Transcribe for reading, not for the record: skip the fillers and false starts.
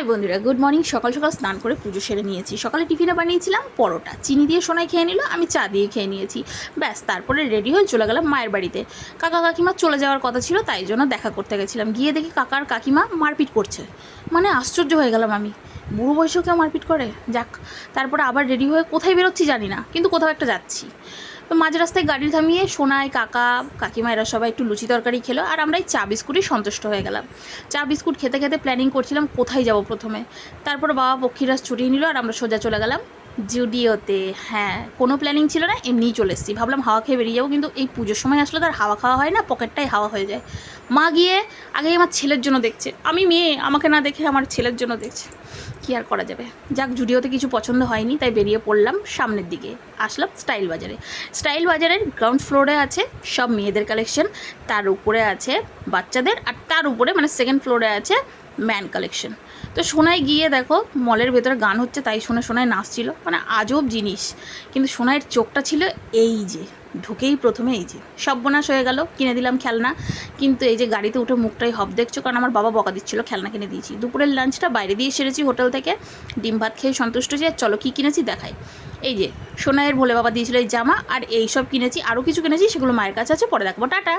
High বন্ধুরা, good morning. সকাল সকাল স্নান করে পুজো সেরে নিয়েছি। সকালে টিফিনে বানিয়েছিলাম পরোটা, চিনি দিয়ে সোনাই খেয়ে নিল, আমি চা দিয়ে খেয়ে নিয়েছি। ব্যাস, তারপরে রেডি হয়ে চলে গেলাম মায়ের বাড়িতে। কাকা কাকিমা চলে যাওয়ার কথা ছিল, তাই জন্য দেখা করতে গেছিলাম। গিয়ে দেখি কাকার কাকিমা মারপিট করছে। মানে আশ্চর্য হয়ে গেলাম আমি, বুড়ো বয়সেও কেউ মারপিট করে। যাক, তারপরে আবার রেডি হয়ে কোথায় বেরোচ্ছি জানি না, কিন্তু কোথাও একটা যাচ্ছি। তো মাঝ রাস্তায় গাড়ি থামিয়ে সোনাই, কাকা, কাকিমা এরা সবাই একটু লুচি তরকারি খেলো, আর আমরা এই চা বিস্কুটই সন্তুষ্ট হয়ে গেলাম। চা বিস্কুট খেতে খেতে প্ল্যানিং করছিলাম কোথায় যাব প্রথমে। তারপরে বাবা পক্ষীরাজ ছুটিয়ে নিল আর আমরা সোজা চলে গেলাম জুডিওতে। হ্যাঁ, কোনো প্ল্যানিং ছিল না, এমনিই চলে এসেছি। ভাবলাম হাওয়া খেয়ে বেরিয়ে যাবো, কিন্তু এই পুজোর সময় আসলে তার হাওয়া খাওয়া হয় না, পকেটটাই হাওয়া হয়ে যায়। মা গিয়ে আগে আমার ছেলের জন্য দেখছে, আমি মেয়ে, আমাকে না দেখে আমার ছেলের জন্য দেখছে। কী আর করা যাবে। যাক, জুডিওতে কিছু পছন্দ হয়নি, তাই বেরিয়ে পড়লাম সামনের দিকে। আসলাম স্টাইল বাজারে। স্টাইল বাজারের গ্রাউন্ড ফ্লোরে আছে সব মেয়েদের কালেকশন, তার উপরে আছে বাচ্চাদের, আর তার উপরে মানে সেকেন্ড ফ্লোরে আছে ম্যান কালেকশন। তো সোনাই গিয়ে দেখো মলের ভেতরে গান হচ্ছে, তাই শুনে সোনাই নাচছিল। মানে আজব জিনিস, কিন্তু সোনাইয়ের চোখটা ছিল এই যে, ঢুকেই প্রথমে এই যে সর্বনাশ হয়ে গেল। কিনে দিলাম খেলনা, কিন্তু এই যে গাড়িতে উঠে মুখটাই হব দেখছো, কারণ আমার বাবা বকা দিচ্ছিলো খেলনা কিনে দিয়েছি। দুপুরের লাঞ্চটা বাইরে দিয়ে সেরেছি হোটেল থেকে, ডিম ভাত খেয়ে সন্তুষ্ট হয়েছি। আর চলো কী কিনেছি দেখাই। এই যে সোনাইয়ের ভোলে বাবা দিয়েছিল এই জামা, আর এই সব কিনেছি, আরও কিছু কিনেছি, সেগুলো মায়ের কাছে আছে, পরে দেখবো। টাটা।